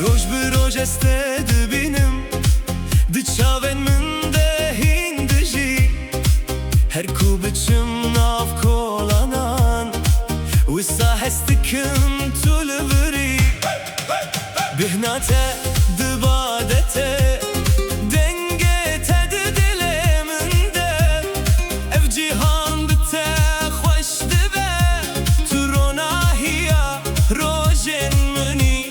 روش به روش استد بینم دچاون من ده هندجی هر کو بچم ناف کولانان وسا هستکم تولوری بهناته دبادته دنگه تد دلمن ده اف جیهان بته خوش دبه تو روناهیا روژن منی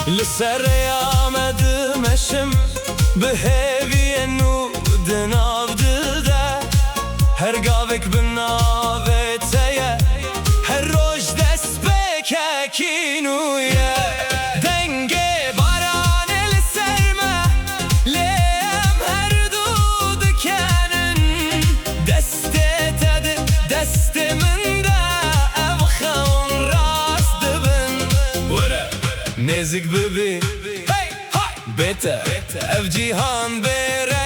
لسر آمدم اشم به هیوی نودن آبدده هر گاوک بناویتیه هر روش دست بککینویه دنگه باران لسرمه لیم هر دود کنن دست تد دست من ده او خون راست دبن نزک ببی بیته اف جیهان بره